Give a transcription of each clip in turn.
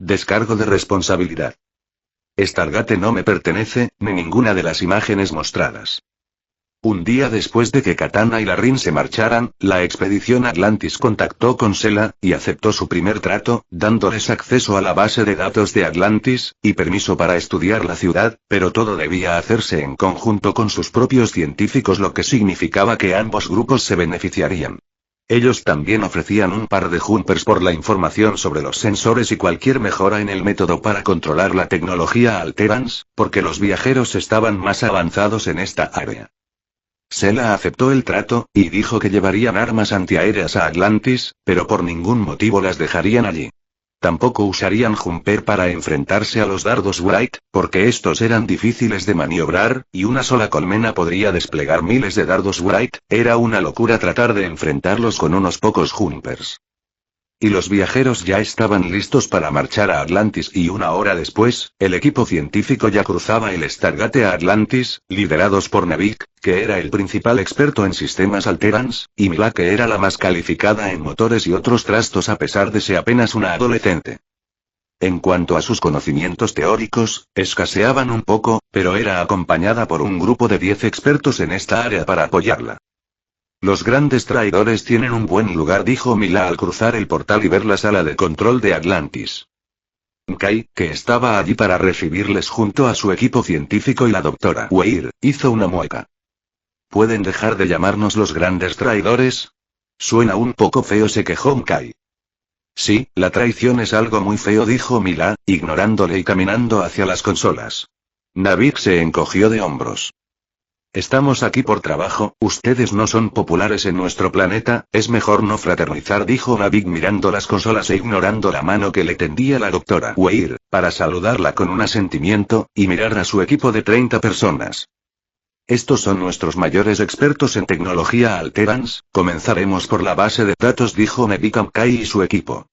Descargo de responsabilidad. Stargate no me pertenece, ni ninguna de las imágenes mostradas. Un día después de que Katana y Larrin se marcharan, la expedición Atlantis contactó con Sela, y aceptó su primer trato, dándoles acceso a la base de datos de Atlantis, y permiso para estudiar la ciudad, pero todo debía hacerse en conjunto con sus propios científicos, lo que significaba que ambos grupos se beneficiarían. Ellos también ofrecían un par de jumpers por la información sobre los sensores y cualquier mejora en el método para controlar la tecnología Alterans, porque los viajeros estaban más avanzados en esta área. Sela aceptó el trato, y dijo que llevarían armas antiaéreas a Atlantis, pero por ningún motivo las dejarían allí. Tampoco usarían Jumper para enfrentarse a los dardos Wright, porque estos eran difíciles de maniobrar, y una sola colmena podría desplegar miles de dardos Wright. Era una locura tratar de enfrentarlos con unos pocos Jumpers. Y los viajeros ya estaban listos para marchar a Atlantis, y una hora después, el equipo científico ya cruzaba el Stargate a Atlantis, liderados por Navik, que era el principal experto en sistemas Alterans, y Mila, que era la más calificada en motores y otros trastos a pesar de ser apenas una adolescente. En cuanto a sus conocimientos teóricos, escaseaban un poco, pero era acompañada por un grupo de 10 expertos en esta área para apoyarla. Los grandes traidores tienen un buen lugar, dijo Mila al cruzar el portal y ver la sala de control de Atlantis. Kai, que estaba allí para recibirles junto a su equipo científico y la doctora Weir, hizo una mueca. ¿Pueden dejar de llamarnos los grandes traidores? Suena un poco feo, se quejó Kai. Sí, la traición es algo muy feo, dijo Mila, ignorándole y caminando hacia las consolas. Navik se encogió de hombros. Estamos aquí por trabajo, ustedes no son populares en nuestro planeta, es mejor no fraternizar, dijo Navik mirando las consolas e ignorando la mano que le tendía la doctora Weir, para saludarla con un asentimiento, y mirar a su equipo de 30 personas. Estos son nuestros mayores expertos en tecnología Alterans, comenzaremos por la base de datos, dijo Navik a Kai y su equipo.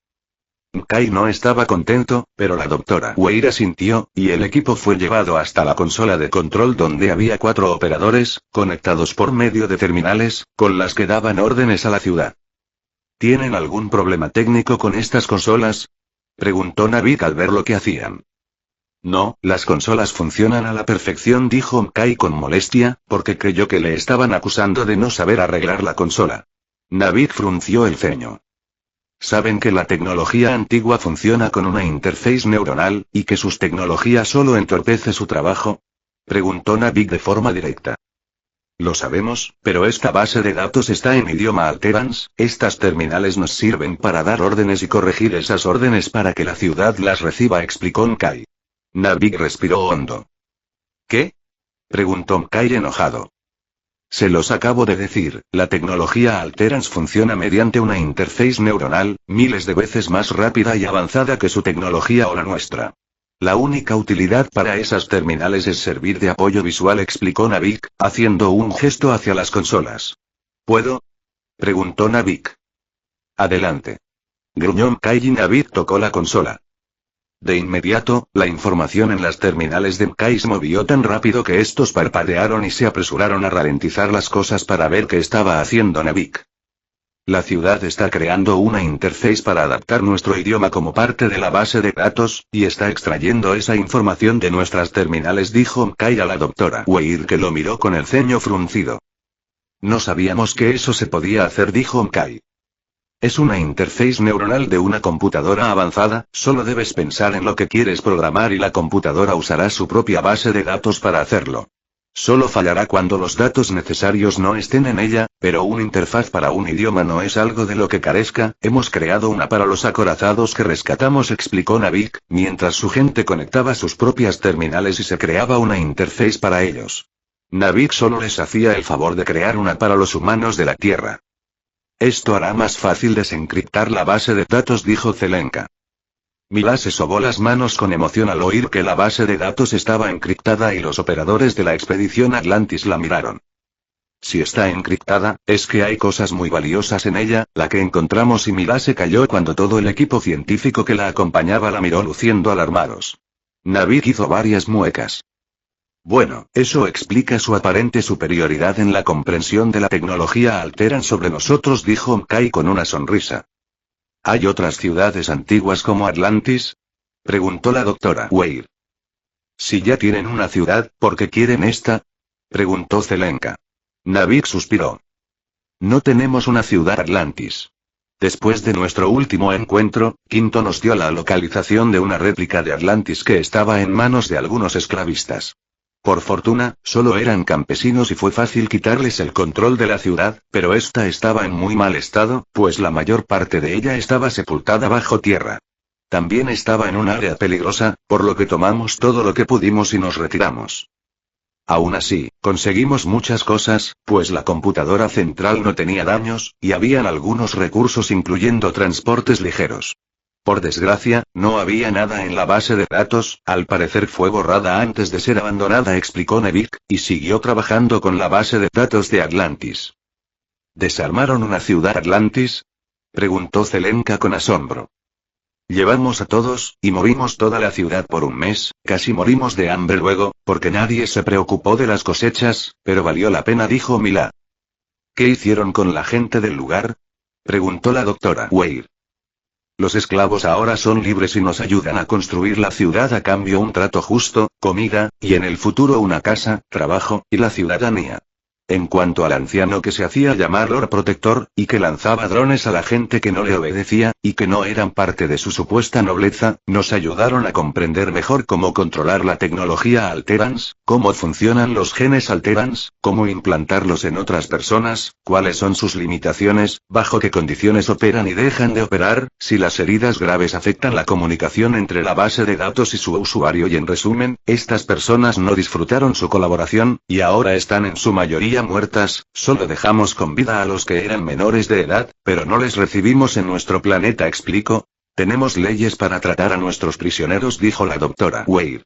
Kai no estaba contento, pero la doctora Weir asintió, y el equipo fue llevado hasta la consola de control donde había 4 operadores, conectados por medio de terminales, con las que daban órdenes a la ciudad. ¿Tienen algún problema técnico con estas consolas?, preguntó Navik al ver lo que hacían. No, las consolas funcionan a la perfección, dijo Kai con molestia, porque creyó que le estaban acusando de no saber arreglar la consola. Navik frunció el ceño. Saben que la tecnología antigua funciona con una interface neuronal, y que sus tecnologías solo entorpece su trabajo, preguntó Navik de forma directa. Lo sabemos, pero esta base de datos está en idioma Alterans, estas terminales nos sirven para dar órdenes y corregir esas órdenes para que la ciudad las reciba, explicó Kai. Navik respiró hondo. ¿Qué?, preguntó Kai enojado. Se los acabo de decir, la tecnología Alterans funciona mediante una interface neuronal, miles de veces más rápida y avanzada que su tecnología o la nuestra. La única utilidad para esas terminales es servir de apoyo visual, explicó Navik, haciendo un gesto hacia las consolas. ¿Puedo?, preguntó Navik. Adelante. Gruñó Kai y Navik tocó la consola. De inmediato, la información en las terminales de Kai se movió tan rápido que estos parpadearon y se apresuraron a ralentizar las cosas para ver qué estaba haciendo Navik. La ciudad está creando una interface para adaptar nuestro idioma como parte de la base de datos, y está extrayendo esa información de nuestras terminales, dijo Kai a la doctora Weir, que lo miró con el ceño fruncido. No sabíamos que eso se podía hacer, dijo Kai. Es una interface neuronal de una computadora avanzada, solo debes pensar en lo que quieres programar y la computadora usará su propia base de datos para hacerlo. Solo fallará cuando los datos necesarios no estén en ella, pero una interfaz para un idioma no es algo de lo que carezca, hemos creado una para los acorazados que rescatamos, explicó Navik, mientras su gente conectaba sus propias terminales y se creaba una interface para ellos. Navik solo les hacía el favor de crear una para los humanos de la Tierra. Esto hará más fácil desencriptar la base de datos, dijo Zelenka. Mila se sobó las manos con emoción al oír que la base de datos estaba encriptada y los operadores de la expedición Atlantis la miraron. Si está encriptada, es que hay cosas muy valiosas en ella, la que encontramos, y Mila se calló cuando todo el equipo científico que la acompañaba la miró luciendo alarmados. Navik hizo varias muecas. Bueno, eso explica su aparente superioridad en la comprensión de la tecnología Alteran sobre nosotros, dijo Kai con una sonrisa. ¿Hay otras ciudades antiguas como Atlantis?, Preguntó la doctora Weir. Si ya tienen una ciudad, ¿por qué quieren esta? Preguntó Zelenka. Navik suspiró. No tenemos una ciudad Atlantis. Después de nuestro último encuentro, Quinto nos dio la localización de una réplica de Atlantis que estaba en manos de algunos esclavistas. Por fortuna, solo eran campesinos y fue fácil quitarles el control de la ciudad, pero esta estaba en muy mal estado, pues la mayor parte de ella estaba sepultada bajo tierra. También estaba en un área peligrosa, por lo que tomamos todo lo que pudimos y nos retiramos. Aún así, conseguimos muchas cosas, pues la computadora central no tenía daños, y habían algunos recursos incluyendo transportes ligeros. Por desgracia, no había nada en la base de datos, al parecer fue borrada antes de ser abandonada, explicó Nevik, y siguió trabajando con la base de datos de Atlantis. ¿Desarmaron una ciudad Atlantis? Preguntó Zelenka con asombro. Llevamos a todos, y movimos toda la ciudad por un mes, casi morimos de hambre luego, porque nadie se preocupó de las cosechas, pero valió la pena, dijo Mila. ¿Qué hicieron con la gente del lugar? Preguntó la doctora Weir. Los esclavos ahora son libres y nos ayudan a construir la ciudad a cambio un trato justo, comida, y en el futuro una casa, trabajo, y la ciudadanía. En cuanto al anciano que se hacía llamar Lord Protector, y que lanzaba drones a la gente que no le obedecía, y que no eran parte de su supuesta nobleza, nos ayudaron a comprender mejor cómo controlar la tecnología Alterans, cómo funcionan los genes Alterans, cómo implantarlos en otras personas, cuáles son sus limitaciones, bajo qué condiciones operan y dejan de operar, si las heridas graves afectan la comunicación entre la base de datos y su usuario, y en resumen, estas personas no disfrutaron su colaboración, y ahora están en su mayoría muertas, solo dejamos con vida a los que eran menores de edad, pero no les recibimos en nuestro planeta, explicó. Tenemos leyes para tratar a nuestros prisioneros, dijo la doctora Weir.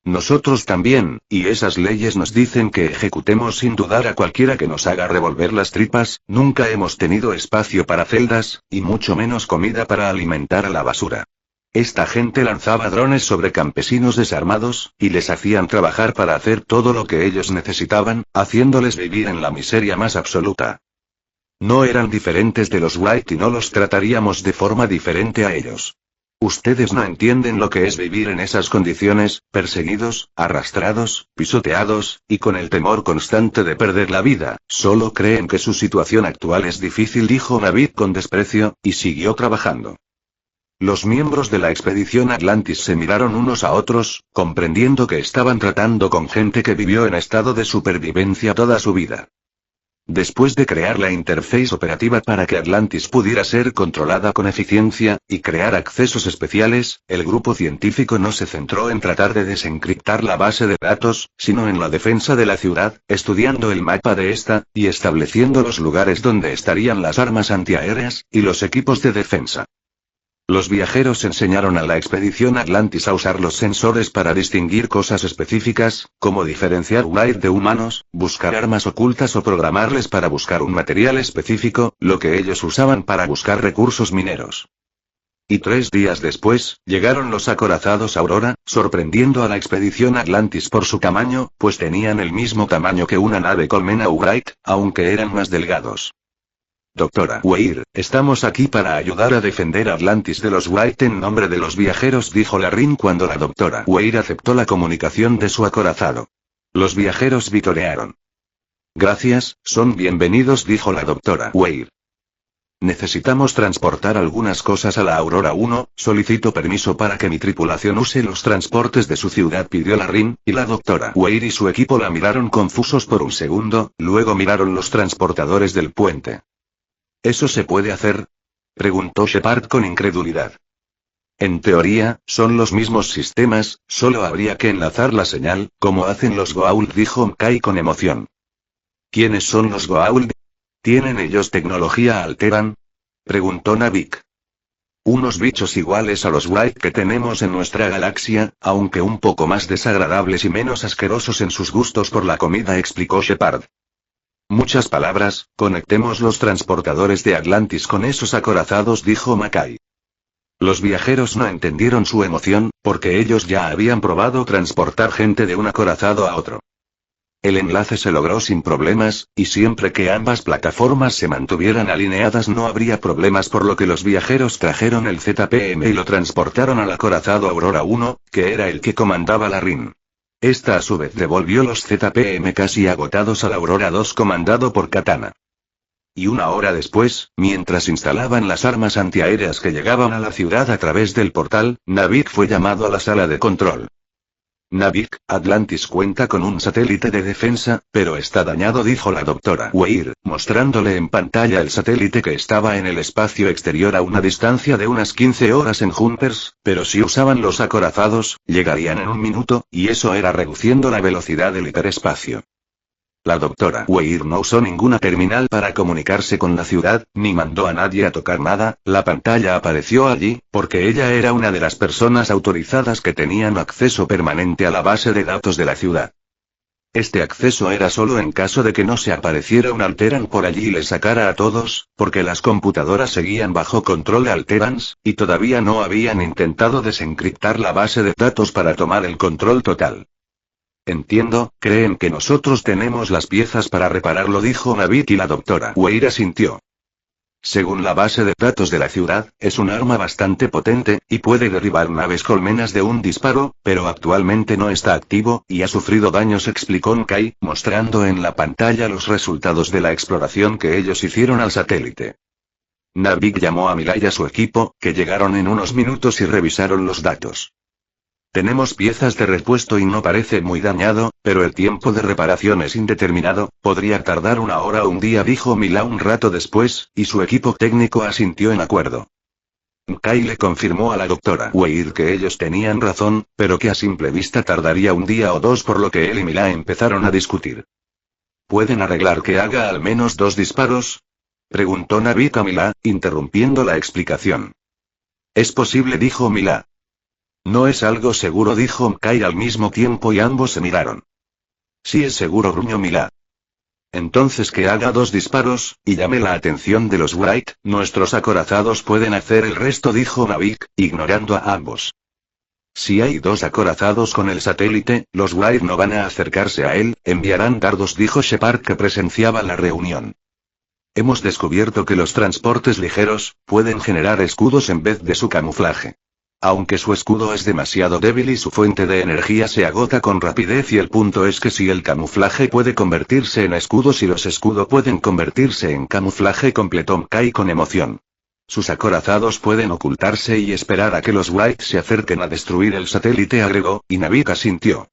Nosotros también, y esas leyes nos dicen que ejecutemos sin dudar a cualquiera que nos haga revolver las tripas. Nunca hemos tenido espacio para celdas, y mucho menos comida para alimentar a la basura. Esta gente lanzaba drones sobre campesinos desarmados, y les hacían trabajar para hacer todo lo que ellos necesitaban, haciéndoles vivir en la miseria más absoluta. No eran diferentes de los White y no los trataríamos de forma diferente a ellos. Ustedes no entienden lo que es vivir en esas condiciones, perseguidos, arrastrados, pisoteados, y con el temor constante de perder la vida, solo creen que su situación actual es difícil, dijo Navid con desprecio, y siguió trabajando. Los miembros de la expedición Atlantis se miraron unos a otros, comprendiendo que estaban tratando con gente que vivió en estado de supervivencia toda su vida. Después de crear la interface operativa para que Atlantis pudiera ser controlada con eficiencia, y crear accesos especiales, el grupo científico no se centró en tratar de desencriptar la base de datos, sino en la defensa de la ciudad, estudiando el mapa de esta, y estableciendo los lugares donde estarían las armas antiaéreas, y los equipos de defensa. Los viajeros enseñaron a la expedición Atlantis a usar los sensores para distinguir cosas específicas, como diferenciar White de humanos, buscar armas ocultas o programarles para buscar un material específico, lo que ellos usaban para buscar recursos mineros. Y 3 días después, llegaron los acorazados Aurora, sorprendiendo a la expedición Atlantis por su tamaño, pues tenían el mismo tamaño que una nave colmena Wright, aunque eran más delgados. Doctora Weir, estamos aquí para ayudar a defender Atlantis de los White en nombre de los viajeros, dijo Larrin cuando la doctora Weir aceptó la comunicación de su acorazado. Los viajeros vitorearon. Gracias, son bienvenidos, dijo la doctora Weir. Necesitamos transportar algunas cosas a la Aurora 1, solicito permiso para que mi tripulación use los transportes de su ciudad, pidió Larrin, y la doctora Weir y su equipo la miraron confusos por un segundo, luego miraron los transportadores del puente. ¿Eso se puede hacer?, preguntó Shepard con incredulidad. En teoría, son los mismos sistemas, solo habría que enlazar la señal, como hacen los Goa'uld, dijo Mkai con emoción. ¿Quiénes son los Goa'uld? ¿Tienen ellos tecnología Alteran?, preguntó Navik. Unos bichos iguales a los White que tenemos en nuestra galaxia, aunque un poco más desagradables y menos asquerosos en sus gustos por la comida, explicó Shepard. Muchas palabras, conectemos los transportadores de Atlantis con esos acorazados, dijo Mackay. Los viajeros no entendieron su emoción, porque ellos ya habían probado transportar gente de un acorazado a otro. El enlace se logró sin problemas, y siempre que ambas plataformas se mantuvieran alineadas no habría problemas, por lo que los viajeros trajeron el ZPM y lo transportaron al acorazado Aurora 1, que era el que comandaba la RIN. Esta a su vez devolvió los ZPM casi agotados al Aurora 2 comandado por Katana. Y una hora después, mientras instalaban las armas antiaéreas que llegaban a la ciudad a través del portal, Navik fue llamado a la sala de control. Navik, Atlantis cuenta con un satélite de defensa, pero está dañado, dijo la doctora Weir, mostrándole en pantalla el satélite que estaba en el espacio exterior a una distancia de unas 15 horas en Jumpers, pero si usaban los acorazados, llegarían en un minuto, y eso era reduciendo la velocidad del hiperespacio. La doctora Weir no usó ninguna terminal para comunicarse con la ciudad, ni mandó a nadie a tocar nada, la pantalla apareció allí, porque ella era una de las personas autorizadas que tenían acceso permanente a la base de datos de la ciudad. Este acceso era solo en caso de que no se apareciera un Alteran por allí y le sacara a todos, porque las computadoras seguían bajo control de Alterans, y todavía no habían intentado desencriptar la base de datos para tomar el control total. Entiendo, creen que nosotros tenemos las piezas para repararlo, dijo Navik, y la doctora Weir asintió. Según la base de datos de la ciudad, es un arma bastante potente, y puede derribar naves colmenas de un disparo, pero actualmente no está activo, y ha sufrido daños, explicó Kai, mostrando en la pantalla los resultados de la exploración que ellos hicieron al satélite. Navik llamó a Mila y a su equipo, que llegaron en unos minutos y revisaron los datos. Tenemos piezas de repuesto y no parece muy dañado, pero el tiempo de reparación es indeterminado, podría tardar una hora o un día, dijo Mila un rato después, y su equipo técnico asintió en acuerdo. Kai le confirmó a la doctora Weir que ellos tenían razón, pero que a simple vista tardaría un día o dos, por lo que él y Mila empezaron a discutir. ¿Pueden arreglar que haga al menos 2 disparos? Preguntó Navik a Mila, interrumpiendo la explicación. Es posible, dijo Mila. No es algo seguro, dijo Kai al mismo tiempo, y ambos se miraron. Sí es seguro, gruñó Mila. Entonces que haga 2 disparos, y llame la atención de los Wright, nuestros acorazados pueden hacer el resto, dijo Navik, ignorando a ambos. Si hay 2 acorazados con el satélite, los Wright no van a acercarse a él, enviarán dardos, dijo Shepard, que presenciaba la reunión. Hemos descubierto que los transportes ligeros pueden generar escudos en vez de su camuflaje. Aunque su escudo es demasiado débil y su fuente de energía se agota con rapidez, y el punto es que si el camuflaje puede convertirse en escudos y los escudos pueden convertirse en camuflaje, completó Kai con emoción. Sus acorazados pueden ocultarse y esperar a que los Wright se acerquen a destruir el satélite, agregó, y Navik asintió.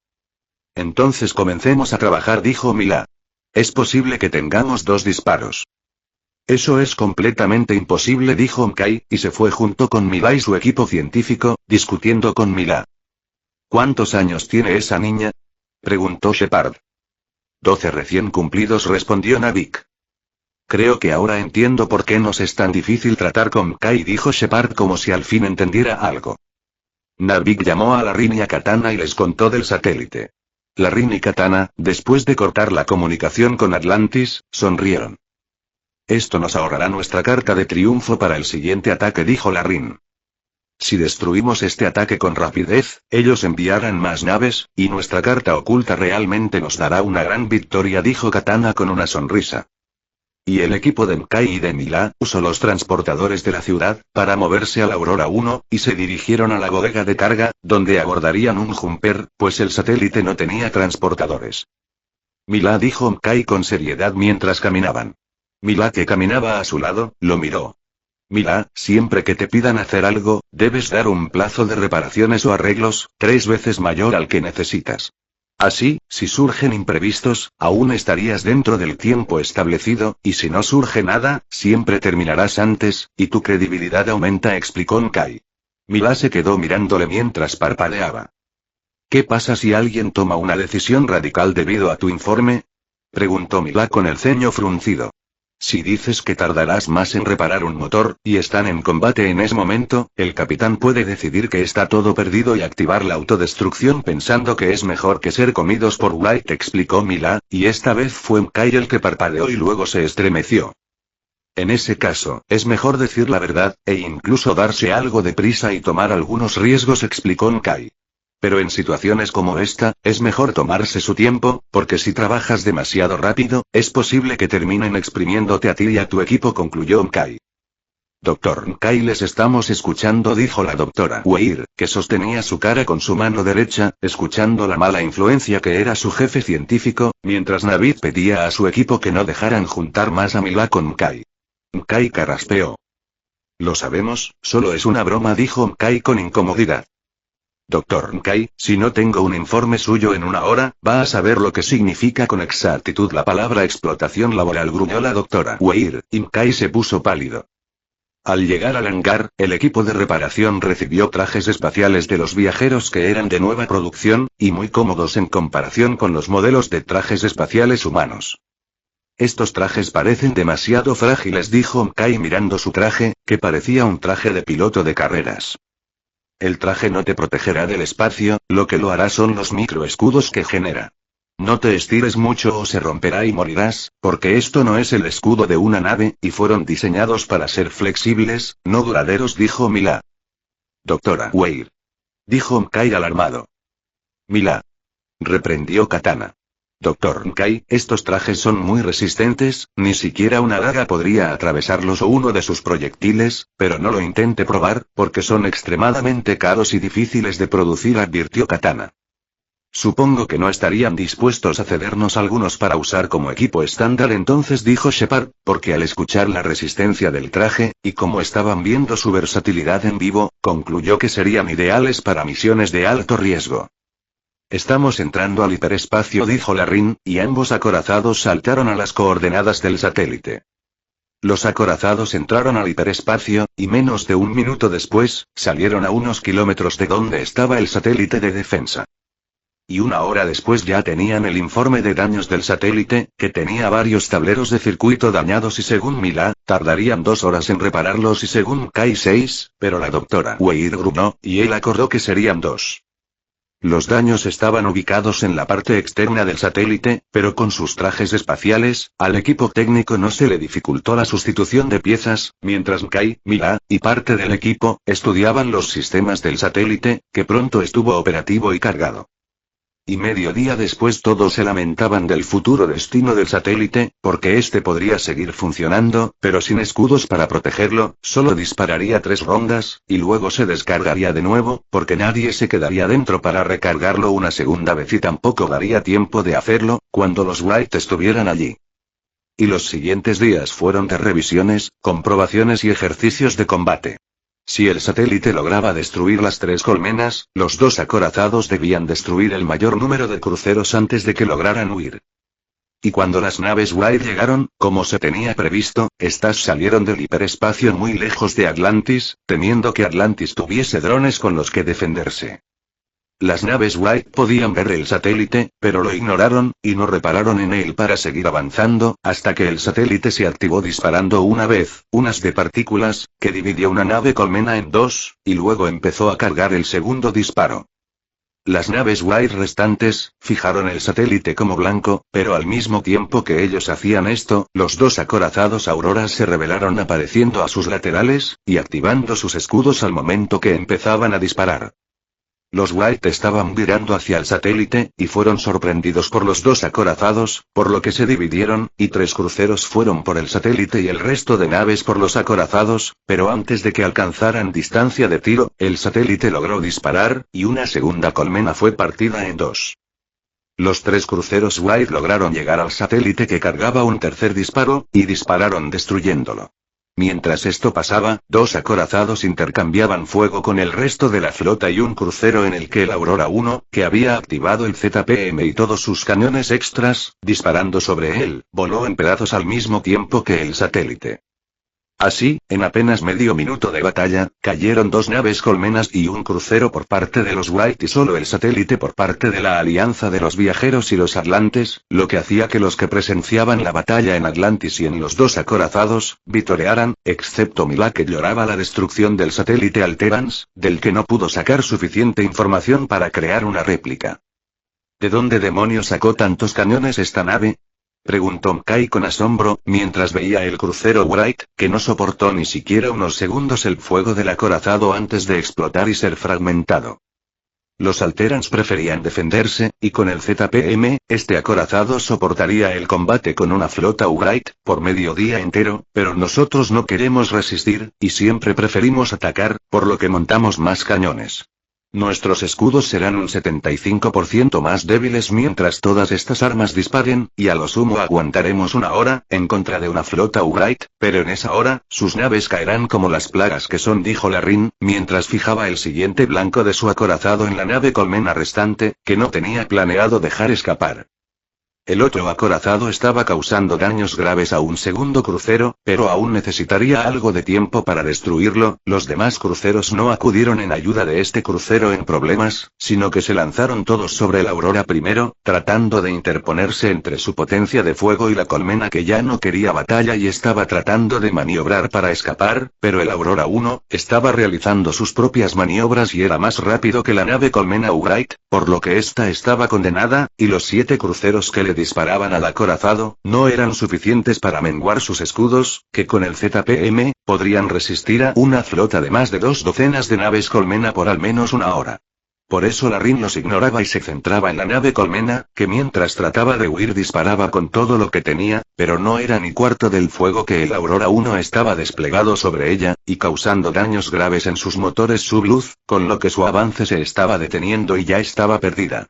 Entonces comencemos a trabajar, dijo Mila. Es posible que tengamos 2 disparos. Eso es completamente imposible, dijo Kai, y se fue junto con Mila y su equipo científico, discutiendo con Mila. ¿Cuántos años tiene esa niña?, preguntó Shepard. 12 recién cumplidos, respondió Navik. Creo que ahora entiendo por qué nos es tan difícil tratar con Kai, dijo Shepard como si al fin entendiera algo. Navik llamó a la RIN y a Katana y les contó del satélite. La RIN y Katana, después de cortar la comunicación con Atlantis, sonrieron. Esto nos ahorrará nuestra carta de triunfo para el siguiente ataque, dijo la RIN. Si destruimos este ataque con rapidez, ellos enviarán más naves, y nuestra carta oculta realmente nos dará una gran victoria, dijo Katana con una sonrisa. Y el equipo de Kai y de Mila usó los transportadores de la ciudad para moverse a la Aurora 1, y se dirigieron a la bodega de carga, donde abordarían un jumper, pues el satélite no tenía transportadores. Mila, dijo Kai con seriedad mientras caminaban. Mila, que caminaba a su lado, lo miró. Mila, siempre que te pidan hacer algo, debes dar un plazo de reparaciones o arreglos 3 veces mayor al que necesitas. Así, si surgen imprevistos, aún estarías dentro del tiempo establecido, y si no surge nada, siempre terminarás antes, y tu credibilidad aumenta, explicó Kai. Mila se quedó mirándole mientras parpadeaba. ¿Qué pasa si alguien toma una decisión radical debido a tu informe?, preguntó Mila con el ceño fruncido. Si dices que tardarás más en reparar un motor, y están en combate en ese momento, el capitán puede decidir que está todo perdido y activar la autodestrucción pensando que es mejor que ser comidos por Wright, explicó Mila, y esta vez fue Kai el que parpadeó y luego se estremeció. En ese caso, es mejor decir la verdad, e incluso darse algo de prisa y tomar algunos riesgos, explicó Kai. Pero en situaciones como esta, es mejor tomarse su tiempo, porque si trabajas demasiado rápido, es posible que terminen exprimiéndote a ti y a tu equipo, concluyó Mkai. Doctor Mkai, les estamos escuchando, dijo la doctora Weir, que sostenía su cara con su mano derecha, escuchando la mala influencia que era su jefe científico, mientras Navid pedía a su equipo que no dejaran juntar más a Mila con Mkai. Mkai carraspeó. Lo sabemos, solo es una broma, dijo Mkai con incomodidad. Doctor Mkai, si no tengo un informe suyo en una hora, va a saber lo que significa con exactitud la palabra explotación laboral, gruñó la doctora Weir, y Mkai se puso pálido. Al llegar al hangar, el equipo de reparación recibió trajes espaciales de los viajeros que eran de nueva producción, y muy cómodos en comparación con los modelos de trajes espaciales humanos. Estos trajes parecen demasiado frágiles, dijo Mkai mirando su traje, que parecía un traje de piloto de carreras. El traje no te protegerá del espacio, lo que lo hará son los microescudos que genera. No te estires mucho o se romperá y morirás, porque esto no es el escudo de una nave, y fueron diseñados para ser flexibles, no duraderos, dijo Mila. Doctora Weir. Dijo Mkai alarmado. Mila. Reprendió Katana. Doctor Mkai, estos trajes son muy resistentes, ni siquiera una daga podría atravesarlos o uno de sus proyectiles, pero no lo intente probar, porque son extremadamente caros y difíciles de producir, advirtió Katana. Supongo que no estarían dispuestos a cedernos algunos para usar como equipo estándar entonces, dijo Shepard, porque al escuchar la resistencia del traje, y como estaban viendo su versatilidad en vivo, concluyó que serían ideales para misiones de alto riesgo. Estamos entrando al hiperespacio, dijo Larrin, y ambos acorazados saltaron a las coordenadas del satélite. Los acorazados entraron al hiperespacio, y menos de un minuto después, salieron a unos kilómetros de donde estaba el satélite de defensa. Y una hora después ya tenían el informe de daños del satélite, que tenía varios tableros de circuito dañados y según Mila, tardarían 2 horas en repararlos y según Mkai 6, pero la doctora Weir gruñó, y él acordó que serían 2. Los daños estaban ubicados en la parte externa del satélite, pero con sus trajes espaciales, al equipo técnico no se le dificultó la sustitución de piezas, mientras Mkai, Mila, y parte del equipo, estudiaban los sistemas del satélite, que pronto estuvo operativo y cargado. Y medio día después todos se lamentaban del futuro destino del satélite, porque este podría seguir funcionando, pero sin escudos para protegerlo, solo dispararía 3 rondas, y luego se descargaría de nuevo, porque nadie se quedaría dentro para recargarlo una segunda vez y tampoco daría tiempo de hacerlo, cuando los Wright estuvieran allí. Y los siguientes días fueron de revisiones, comprobaciones y ejercicios de combate. Si el satélite lograba destruir las 3 colmenas, los 2 acorazados debían destruir el mayor número de cruceros antes de que lograran huir. Y cuando las naves Wright llegaron, como se tenía previsto, estas salieron del hiperespacio muy lejos de Atlantis, temiendo que Atlantis tuviese drones con los que defenderse. Las naves Wright podían ver el satélite, pero lo ignoraron, y no repararon en él para seguir avanzando, hasta que el satélite se activó disparando una vez, un haz de partículas, que dividió una nave colmena en 2, y luego empezó a cargar el segundo disparo. Las naves Wright restantes, fijaron el satélite como blanco, pero al mismo tiempo que ellos hacían esto, los 2 acorazados Auroras se rebelaron apareciendo a sus laterales, y activando sus escudos al momento que empezaban a disparar. Los Wright estaban virando hacia el satélite, y fueron sorprendidos por los 2 acorazados, por lo que se dividieron, y 3 cruceros fueron por el satélite y el resto de naves por los acorazados, pero antes de que alcanzaran distancia de tiro, el satélite logró disparar, y una segunda colmena fue partida en 2. Los 3 cruceros Wright lograron llegar al satélite que cargaba un tercer disparo, y dispararon destruyéndolo. Mientras esto pasaba, 2 acorazados intercambiaban fuego con el resto de la flota y un crucero en el que el Aurora 1, que había activado el ZPM y todos sus cañones extras, disparando sobre él, voló en pedazos al mismo tiempo que el satélite. Así, en apenas medio minuto de batalla, cayeron 2 naves colmenas y un crucero por parte de los Wright y solo el satélite por parte de la alianza de los viajeros y los Atlantes, lo que hacía que los que presenciaban la batalla en Atlantis y en los 2 acorazados, vitorearan, excepto Mila, que lloraba la destrucción del satélite Alterans, del que no pudo sacar suficiente información para crear una réplica. ¿De dónde demonios sacó tantos cañones esta nave?, preguntó Mkai con asombro, mientras veía el crucero Wright, que no soportó ni siquiera unos segundos el fuego del acorazado antes de explotar y ser fragmentado. Los Alterans preferían defenderse, y con el ZPM, este acorazado soportaría el combate con una flota Ugrite, por medio día entero, pero nosotros no queremos resistir, y siempre preferimos atacar, por lo que montamos más cañones. Nuestros escudos serán un 75% más débiles mientras todas estas armas disparen, y a lo sumo aguantaremos una hora, en contra de una flota Ugrite, pero en esa hora, sus naves caerán como las plagas que son, dijo Larrin, mientras fijaba el siguiente blanco de su acorazado en la nave colmena restante, que no tenía planeado dejar escapar. El otro acorazado estaba causando daños graves a un segundo crucero, pero aún necesitaría algo de tiempo para destruirlo. Los demás cruceros no acudieron en ayuda de este crucero en problemas, sino que se lanzaron todos sobre el Aurora primero, tratando de interponerse entre su potencia de fuego y la colmena que ya no quería batalla y estaba tratando de maniobrar para escapar, pero el Aurora 1 estaba realizando sus propias maniobras y era más rápido que la nave colmena Ugrite, por lo que esta estaba condenada, y los 7 cruceros que le disparaban al acorazado, no eran suficientes para menguar sus escudos, que con el ZPM, podrían resistir a una flota de más de 2 docenas de naves colmena por al menos una hora. Por eso Larrin los ignoraba y se centraba en la nave colmena, que mientras trataba de huir disparaba con todo lo que tenía, pero no era ni cuarto del fuego que el Aurora 1 estaba desplegado sobre ella, y causando daños graves en sus motores subluz, con lo que su avance se estaba deteniendo y ya estaba perdida.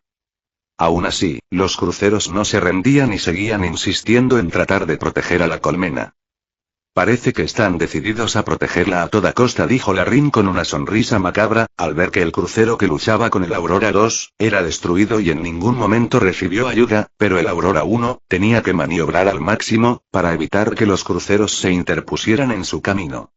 Aún así, los cruceros no se rendían y seguían insistiendo en tratar de proteger a la colmena. Parece que están decididos a protegerla a toda costa, dijo Larrin con una sonrisa macabra, al ver que el crucero que luchaba con el Aurora 2, era destruido y en ningún momento recibió ayuda, pero el Aurora 1, tenía que maniobrar al máximo, para evitar que los cruceros se interpusieran en su camino.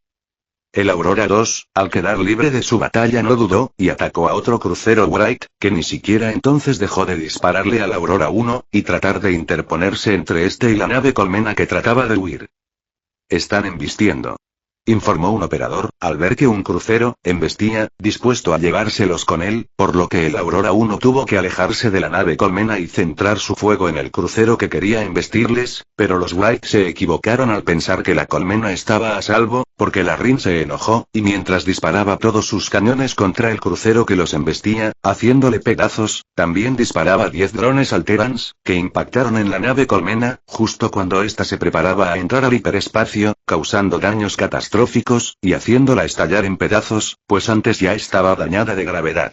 El Aurora 2, al quedar libre de su batalla no dudó, y atacó a otro crucero Ugrite, que ni siquiera entonces dejó de dispararle al Aurora 1, y tratar de interponerse entre este y la nave colmena que trataba de huir. Están embistiendo, informó un operador, al ver que un crucero embestía, dispuesto a llevárselos con él, por lo que el Aurora 1 tuvo que alejarse de la nave colmena y centrar su fuego en el crucero que quería embestirles, pero los White se equivocaron al pensar que la colmena estaba a salvo, porque Larrin se enojó, y mientras disparaba todos sus cañones contra el crucero que los embestía, haciéndole pedazos, también disparaba 10 drones Alterans, que impactaron en la nave colmena, justo cuando ésta se preparaba a entrar al hiperespacio, causando daños catastróficos, y haciéndola estallar en pedazos, pues antes ya estaba dañada de gravedad.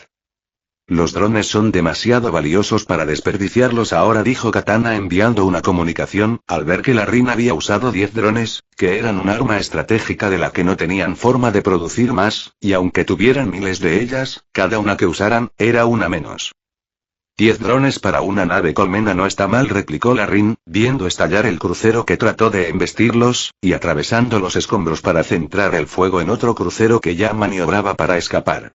Los drones son demasiado valiosos para desperdiciarlos ahora, dijo Katana enviando una comunicación, al ver que Larrin había usado 10 drones, que eran un arma estratégica de la que no tenían forma de producir más, y aunque tuvieran miles de ellas, cada una que usaran, era una menos. 10 drones para una nave colmena no está mal, replicó Larrin, viendo estallar el crucero que trató de embestirlos, y atravesando los escombros para centrar el fuego en otro crucero que ya maniobraba para escapar.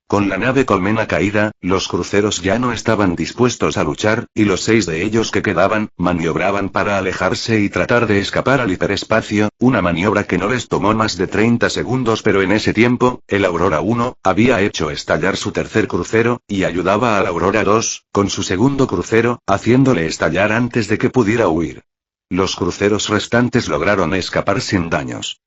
Con la nave colmena caída, los cruceros ya no estaban dispuestos a luchar, y los 6 de ellos que quedaban, maniobraban para alejarse y tratar de escapar al hiperespacio, una maniobra que no les tomó más de 30 segundos, pero en ese tiempo, el Aurora 1, había hecho estallar su tercer crucero, y ayudaba al Aurora 2, con su segundo crucero, haciéndole estallar antes de que pudiera huir. Los cruceros restantes lograron escapar sin daños.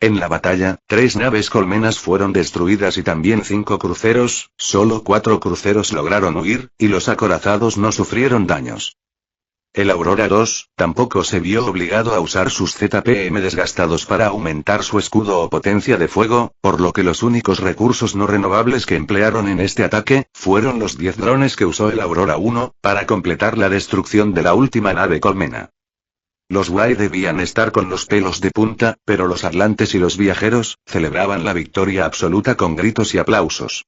En la batalla, 3 naves colmenas fueron destruidas y también 5 cruceros, solo 4 cruceros lograron huir, y los acorazados no sufrieron daños. El Aurora 2, tampoco se vio obligado a usar sus ZPM desgastados para aumentar su escudo o potencia de fuego, por lo que los únicos recursos no renovables que emplearon en este ataque, fueron los 10 drones que usó el Aurora 1, para completar la destrucción de la última nave colmena. Los Wai debían estar con los pelos de punta, pero los atlantes y los viajeros, celebraban la victoria absoluta con gritos y aplausos.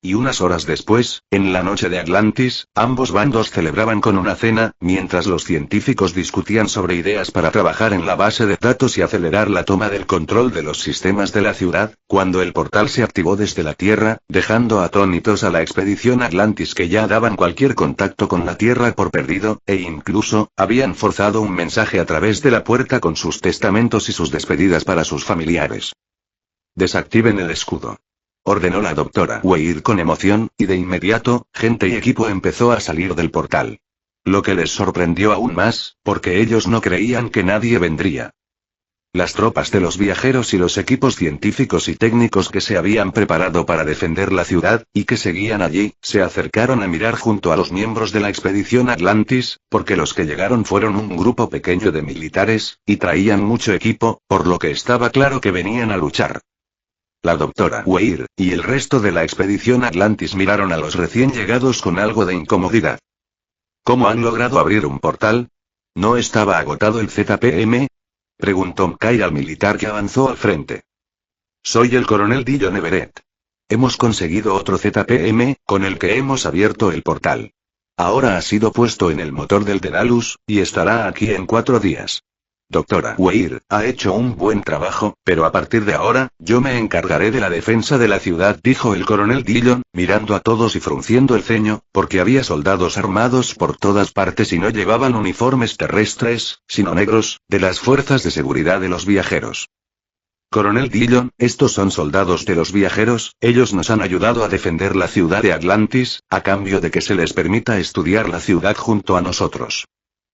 Y unas horas después, en la noche de Atlantis, ambos bandos celebraban con una cena, mientras los científicos discutían sobre ideas para trabajar en la base de datos y acelerar la toma del control de los sistemas de la ciudad, cuando el portal se activó desde la Tierra, dejando atónitos a la expedición Atlantis que ya daban cualquier contacto con la Tierra por perdido, e incluso, habían forzado un mensaje a través de la puerta con sus testamentos y sus despedidas para sus familiares. Desactiven el escudo, ordenó la doctora Weir con emoción, y de inmediato, gente y equipo empezó a salir del portal. Lo que les sorprendió aún más, porque ellos no creían que nadie vendría. Las tropas de los viajeros y los equipos científicos y técnicos que se habían preparado para defender la ciudad, y que seguían allí, se acercaron a mirar junto a los miembros de la expedición Atlantis, porque los que llegaron fueron un grupo pequeño de militares, y traían mucho equipo, por lo que estaba claro que venían a luchar. La doctora Weir, y el resto de la expedición Atlantis miraron a los recién llegados con algo de incomodidad. ¿Cómo han logrado abrir un portal? ¿No estaba agotado el ZPM? Preguntó Mkai al militar que avanzó al frente. Soy el coronel Dillon Everett. Hemos conseguido otro ZPM, con el que hemos abierto el portal. Ahora ha sido puesto en el motor del Daedalus, y estará aquí en 4 días. Doctora Weir, ha hecho un buen trabajo, pero a partir de ahora, yo me encargaré de la defensa de la ciudad, dijo el coronel Dillon, mirando a todos y frunciendo el ceño, porque había soldados armados por todas partes y no llevaban uniformes terrestres, sino negros, de las fuerzas de seguridad de los viajeros. Coronel Dillon, estos son soldados de los viajeros, ellos nos han ayudado a defender la ciudad de Atlantis, a cambio de que se les permita estudiar la ciudad junto a nosotros.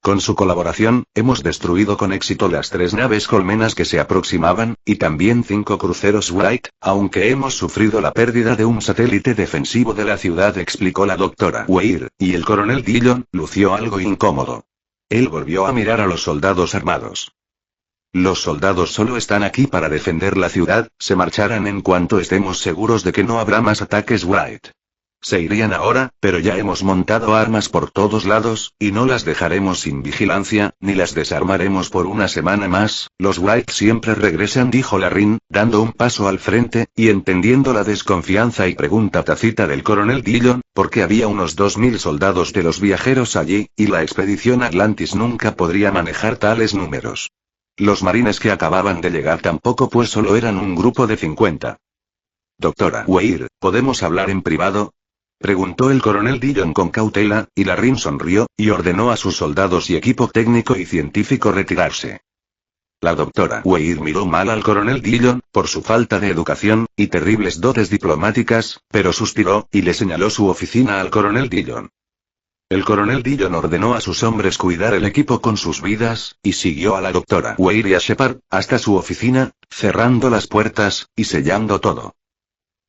Con su colaboración, hemos destruido con éxito las 3 naves colmenas que se aproximaban, y también 5 cruceros Wright, aunque hemos sufrido la pérdida de un satélite defensivo de la ciudad, explicó la doctora Weir, y el coronel Dillon lució algo incómodo. Él volvió a mirar a los soldados armados. Los soldados solo están aquí para defender la ciudad, se marcharán en cuanto estemos seguros de que no habrá más ataques Wright. Se irían ahora, pero ya hemos montado armas por todos lados, y no las dejaremos sin vigilancia, ni las desarmaremos por una semana más. Los Wright siempre regresan, dijo Larrin, dando un paso al frente, y entendiendo la desconfianza y pregunta tácita del coronel Dillon, porque había unos 2000 soldados de los viajeros allí, y la expedición Atlantis nunca podría manejar tales números. Los marines que acababan de llegar tampoco, pues solo eran un grupo de 50. Doctora Weir, ¿podemos hablar en privado?, preguntó el coronel Dillon con cautela, y Larrin sonrió, y ordenó a sus soldados y equipo técnico y científico retirarse. La doctora Weir miró mal al coronel Dillon, por su falta de educación, y terribles dotes diplomáticas, pero suspiró, y le señaló su oficina al coronel Dillon. El coronel Dillon ordenó a sus hombres cuidar el equipo con sus vidas, y siguió a la doctora Weir y a Shepard, hasta su oficina, cerrando las puertas, y sellando todo.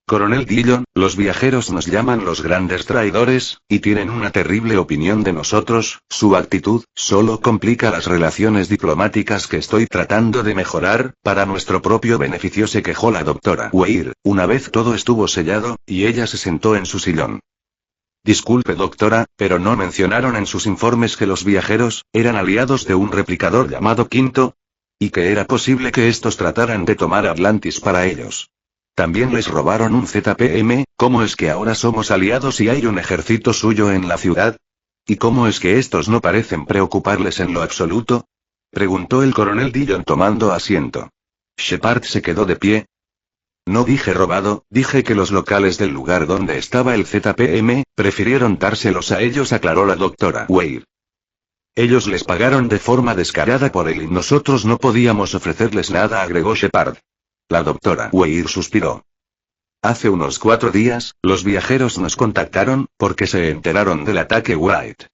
Coronel Dillon, los viajeros nos llaman los grandes traidores, y tienen una terrible opinión de nosotros. Su actitud solo complica las relaciones diplomáticas que estoy tratando de mejorar, para nuestro propio beneficio, se quejó la doctora Weir, una vez todo estuvo sellado, y ella se sentó en su sillón. Disculpe doctora, pero ¿no mencionaron en sus informes que los viajeros eran aliados de un replicador llamado Quinto? ¿Y que era posible que estos trataran de tomar Atlantis para ellos? También les robaron un ZPM. ¿Cómo es que ahora somos aliados y hay un ejército suyo en la ciudad? ¿Y cómo es que estos no parecen preocuparles en lo absoluto?, preguntó el coronel Dillon tomando asiento. Shepard se quedó de pie. No dije robado, dije que los locales del lugar donde estaba el ZPM prefirieron dárselos a ellos, aclaró la doctora Weir. Ellos les pagaron de forma descarada por él y nosotros no podíamos ofrecerles nada, agregó Shepard. La doctora Weir suspiró. Hace unos 4 días, los viajeros nos contactaron, porque se enteraron del ataque Wright.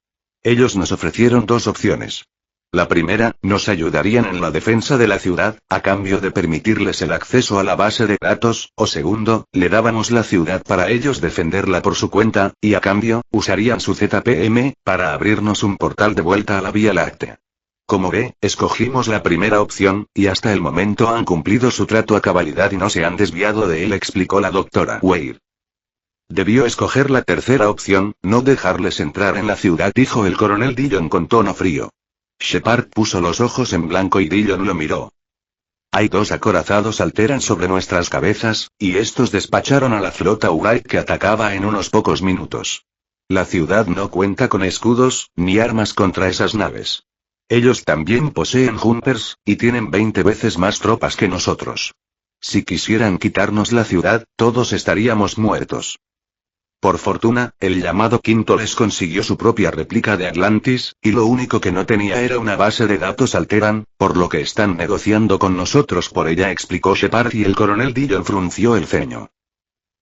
Ellos nos ofrecieron 2 opciones. La primera, nos ayudarían en la defensa de la ciudad, a cambio de permitirles el acceso a la base de datos, o segundo, le dábamos la ciudad para ellos defenderla por su cuenta, y a cambio, usarían su ZPM, para abrirnos un portal de vuelta a la Vía Láctea. Como ve, escogimos la primera opción, y hasta el momento han cumplido su trato a cabalidad y no se han desviado de él, explicó la doctora Weir. Debió escoger la tercera opción, no dejarles entrar en la ciudad, dijo el coronel Dillon con tono frío. Shepard puso los ojos en blanco y Dillon lo miró. Hay 2 acorazados alteran sobre nuestras cabezas, y estos despacharon a la flota Wright que atacaba en unos pocos minutos. La ciudad no cuenta con escudos, ni armas contra esas naves. Ellos también poseen Jumpers, y tienen 20 veces más tropas que nosotros. Si quisieran quitarnos la ciudad, todos estaríamos muertos. Por fortuna, el llamado Quinto les consiguió su propia réplica de Atlantis, y lo único que no tenía era una base de datos Alteran, por lo que están negociando con nosotros por ella, explicó Shepard, y el coronel Dillon frunció el ceño.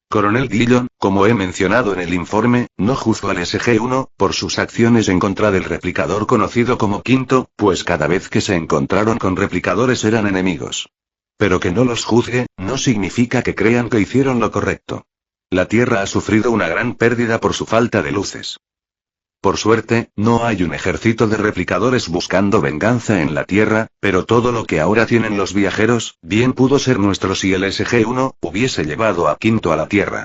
Coronel Dillon, como he mencionado en el informe, no juzgo al SG-1 por sus acciones en contra del replicador conocido como Quinto, pues cada vez que se encontraron con replicadores eran enemigos. Pero que no los juzgue, no significa que crean que hicieron lo correcto. La Tierra ha sufrido una gran pérdida por su falta de luces. Por suerte, no hay un ejército de replicadores buscando venganza en la Tierra, pero todo lo que ahora tienen los viajeros, bien pudo ser nuestro si el SG-1 hubiese llevado a Quinto a la Tierra.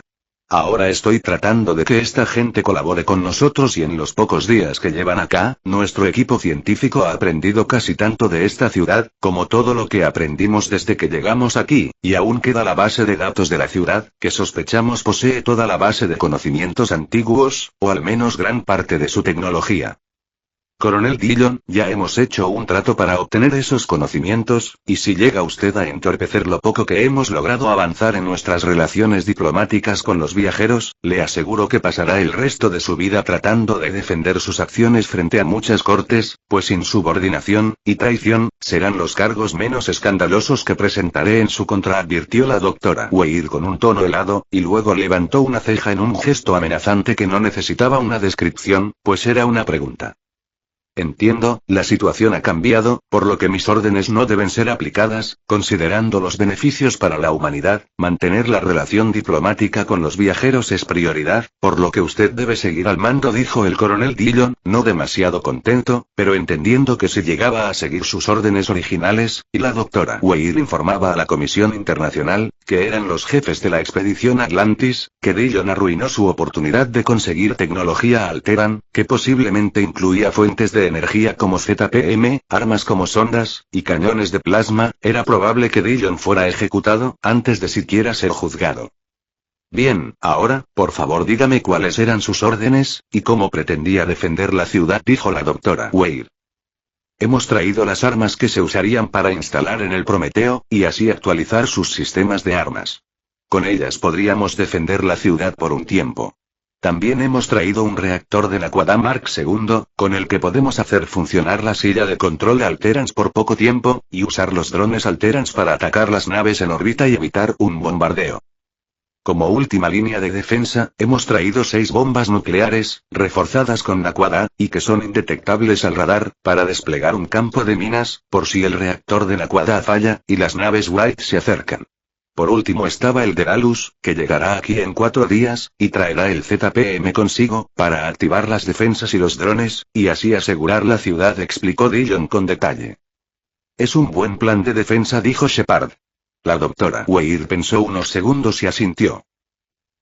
Ahora estoy tratando de que esta gente colabore con nosotros y en los pocos días que llevan acá, nuestro equipo científico ha aprendido casi tanto de esta ciudad, como todo lo que aprendimos desde que llegamos aquí, y aún queda la base de datos de la ciudad, que sospechamos posee toda la base de conocimientos antiguos, o al menos gran parte de su tecnología. Coronel Dillon, ya hemos hecho un trato para obtener esos conocimientos, y si llega usted a entorpecer lo poco que hemos logrado avanzar en nuestras relaciones diplomáticas con los viajeros, le aseguro que pasará el resto de su vida tratando de defender sus acciones frente a muchas cortes, pues insubordinación y traición serán los cargos menos escandalosos que presentaré en su contra, advirtió la doctora Weir con un tono helado, y luego levantó una ceja en un gesto amenazante que no necesitaba una descripción, pues era una pregunta. Entiendo, la situación ha cambiado, por lo que mis órdenes no deben ser aplicadas, considerando los beneficios para la humanidad, mantener la relación diplomática con los viajeros es prioridad, por lo que usted debe seguir al mando, dijo el coronel Dillon, no demasiado contento, pero entendiendo que si llegaba a seguir sus órdenes originales, y la doctora Weir informaba a la Comisión Internacional, que eran los jefes de la expedición Atlantis, que Dillon arruinó su oportunidad de conseguir tecnología Alteran, que posiblemente incluía fuentes de energía como ZPM, armas como sondas, y cañones de plasma, era probable que Dillon fuera ejecutado, antes de siquiera ser juzgado. Bien, ahora, por favor dígame cuáles eran sus órdenes, y cómo pretendía defender la ciudad, dijo la doctora Weir. Hemos traído las armas que se usarían para instalar en el Prometeo, y así actualizar sus sistemas de armas. Con ellas podríamos defender la ciudad por un tiempo. También hemos traído un reactor de la Quadam Mark II, con el que podemos hacer funcionar la silla de control de Alterans por poco tiempo, y usar los drones Alterans para atacar las naves en órbita y evitar un bombardeo. Como última línea de defensa, hemos traído 6 bombas nucleares, reforzadas con la Quad-A, y que son indetectables al radar, para desplegar un campo de minas, por si el reactor de la Quad-A falla, y las naves White se acercan. Por último estaba el Daedalus, que llegará aquí en 4 días, y traerá el ZPM consigo, para activar las defensas y los drones, y así asegurar la ciudad, explicó Dillon con detalle. Es un buen plan de defensa, dijo Shepard. La doctora Weir pensó unos segundos y asintió.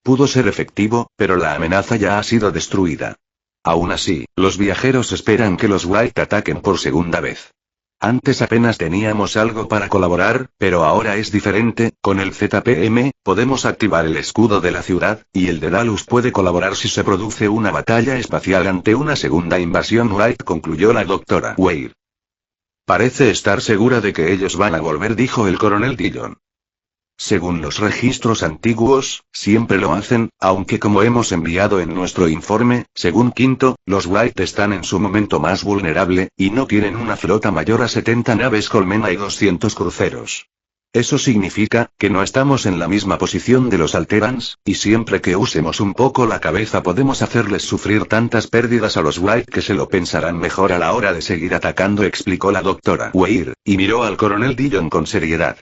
Pudo ser efectivo, pero la amenaza ya ha sido destruida. Aún así, los viajeros esperan que los White ataquen por segunda vez. Antes apenas teníamos algo para colaborar, pero ahora es diferente, con el ZPM, podemos activar el escudo de la ciudad, y el Daedalus puede colaborar si se produce una batalla espacial ante una segunda invasión White, concluyó la doctora Weir. Parece estar segura de que ellos van a volver, dijo el coronel Dillon. Según los registros antiguos, siempre lo hacen, aunque como hemos enviado en nuestro informe, según Quinto, los White están en su momento más vulnerable, y no tienen una flota mayor a 70 naves Colmena y 200 cruceros. Eso significa, que no estamos en la misma posición de los Alterans, y siempre que usemos un poco la cabeza podemos hacerles sufrir tantas pérdidas a los White que se lo pensarán mejor a la hora de seguir atacando, explicó la doctora Weir, y miró al coronel Dillon con seriedad.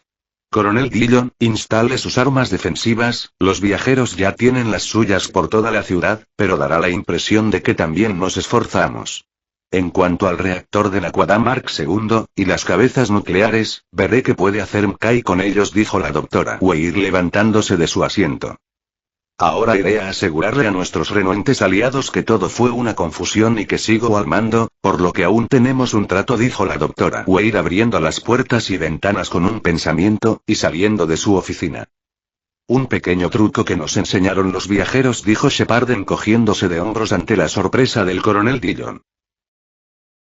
Coronel Dillon, instale sus armas defensivas, los viajeros ya tienen las suyas por toda la ciudad, pero dará la impresión de que también nos esforzamos. En cuanto al reactor de la Quadam Mark II, y las cabezas nucleares, veré qué puede hacer McKay con ellos, dijo la doctora Weir levantándose de su asiento. Ahora iré a asegurarle a nuestros renuentes aliados que todo fue una confusión y que sigo al mando, por lo que aún tenemos un trato, dijo la doctora Weir abriendo las puertas y ventanas con un pensamiento, y saliendo de su oficina. Un pequeño truco que nos enseñaron los viajeros, dijo Shepard encogiéndose de hombros ante la sorpresa del coronel Dillon.